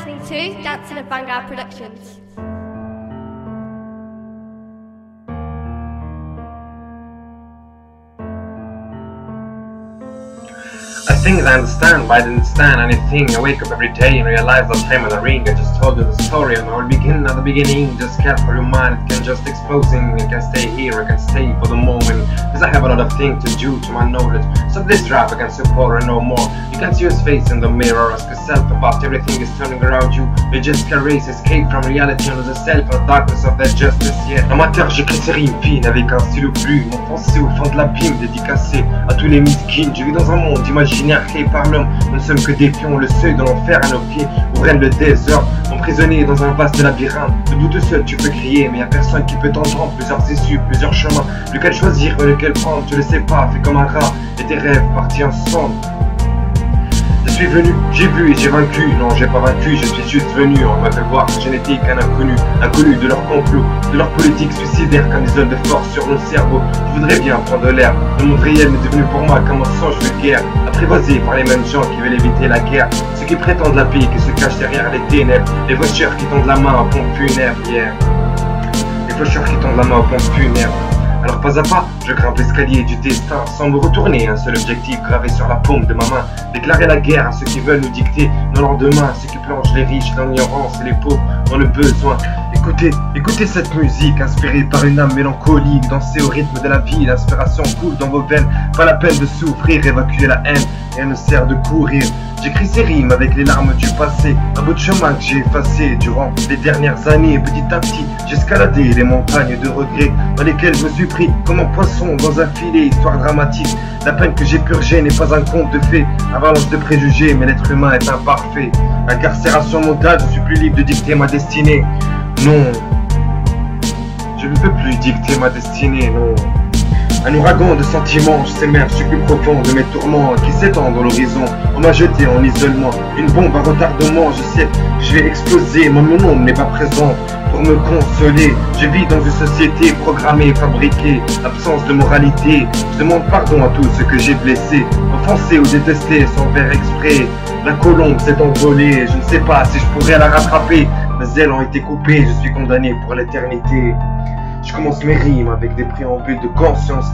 listening to Dancing at Vanguard Productions. I think I understand, but I didn't stand anything. I wake up every day and realize that I'm on a ring. I just told you the story and I will begin at the beginning. Just care for your mind, it can just exploding. I can stay here, I can stay for the moment, cause I have a lot of things to do to my knowledge. So this rap I can support and no more. You can see your face in the mirror, ask yourself about everything is turning around you. You just can race, escape from reality and lose yourself in the darkness of that justice. Yeah. Amateur, j'écris ces rimes fines avec un stylo plume. Mon pensée au fond de l'abîme, dédicacé à tous les miskins. Je vis dans un monde imaginaire créé par l'homme. Nous ne sommes que des pions, le seuil de l'enfer à nos pieds, où règne le désordre, emprisonné dans un vaste labyrinthe. Debout tout seul tu peux crier, mais y'a personne qui peut t'entendre. Plusieurs issues, plusieurs chemins, lequel choisir, lequel prendre, tu le sais pas, fais comme un rat, et tes rêves partis ensemble. Je suis venu, j'ai vu et j'ai vaincu. Non, j'ai pas vaincu, je suis juste venu. On m'a fait voir que je n'étais qu'un inconnu, inconnu de leur complot, de leur politique suicidaire comme isole de force sur nos cerveaux. Je voudrais bien prendre l'air. Le monde réel est devenu pour moi comme un songe de guerre, apprivoisé par les mêmes gens qui veulent éviter la guerre. Ceux qui prétendent la paix, qui se cachent derrière les ténèbres. Les voitures qui tendent la main aux pompes funèbres, yeah. Les voitures qui tendent la main aux pompes funèbres. Alors pas à pas, je grimpe l'escalier du destin sans me retourner, un seul objectif gravé sur la paume de ma main. Déclarer la guerre à ceux qui veulent nous dicter nos lendemains, ceux qui plongent les riches dans l'ignorance et les pauvres dans le besoin. Écoutez cette musique inspirée par une âme mélancolique, dansez au rythme de la vie, l'inspiration coule dans vos veines. Pas la peine de souffrir, évacuer la haine, rien ne sert de courir. J'écris ces rimes avec les larmes du passé, un bout de chemin que j'ai effacé durant les dernières années. Petit à petit, j'ai escaladé les montagnes de regrets dans lesquelles je me suis pris comme un poisson dans un filet. Histoire dramatique, la peine que j'ai purgée n'est pas un conte de fées, avalanche de préjugés, mais l'être humain est imparfait. Incarcération mentale, je suis plus libre de dicter ma destinée. Non, je ne peux plus dicter ma destinée, non. Un ouragan de sentiments s'émerge du plus profond de mes tourments qui s'étend dans l'horizon. On m'a jeté en isolement, une bombe à retardement. Je sais que je vais exploser, mon nom n'est pas présent pour me consoler. Je vis dans une société programmée, fabriquée, absence de moralité. Je demande pardon à tous ceux que j'ai blessés, offensés ou détestés sans faire exprès. La colombe s'est envolée, je ne sais pas si je pourrais la rattraper. Mes ailes ont été coupées, je suis condamné pour l'éternité. Je commence mes rimes avec des préambules de conscience,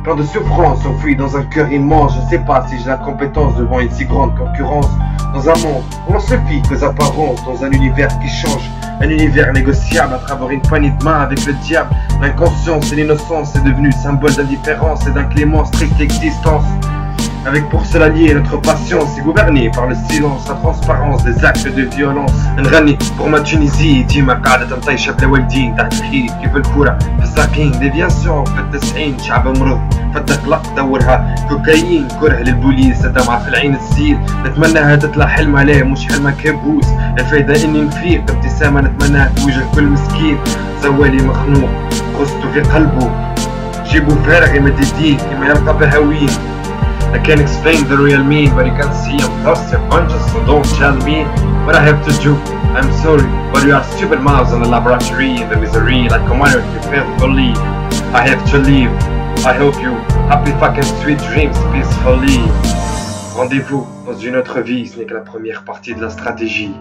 plein de souffrance enfouie dans un cœur immense. Je ne sais pas si j'ai la compétence devant une si grande concurrence. Dans un monde où l'on se fie qu'aux apparences, dans un univers qui change, un univers négociable à travers une poignée de main avec le diable. L'inconscience et l'innocence est devenu symbole d'indifférence et d'inclémence, stricte existence. Avec pour seul allié notre patience est gouvernée par le silence, la transparence des actes de violence. نغني pour ma Tunisie ديما قاعدة مطيشة بلا والدين تحت الخيل كيف الكورة في الساقين. ديفياسيون في التسعين شعب مرض فتقلق دورها كوكايين كره للبوليس دمعة في العين تسيل. نتمناها تطلع حلم عليه مش حلمة كابوس. الفايدة اني نفيق ابتسامة نتمناها في وجه كل مسكين. زوالي مخنوق غصته في قلبه جيبه فارغ يمد يديه كما يلقى بهوين. I can't explain the real me, but you can see I'm thirsty of punches, so don't tell me what I have to do. I'm sorry, but you are stupid mouths in the laboratory, in the misery, like a minor you faithfully. I have to leave. I hope you happy fucking sweet dreams peacefully. Rendez-vous dans une autre vie, ce n'est que la première partie de la stratégie.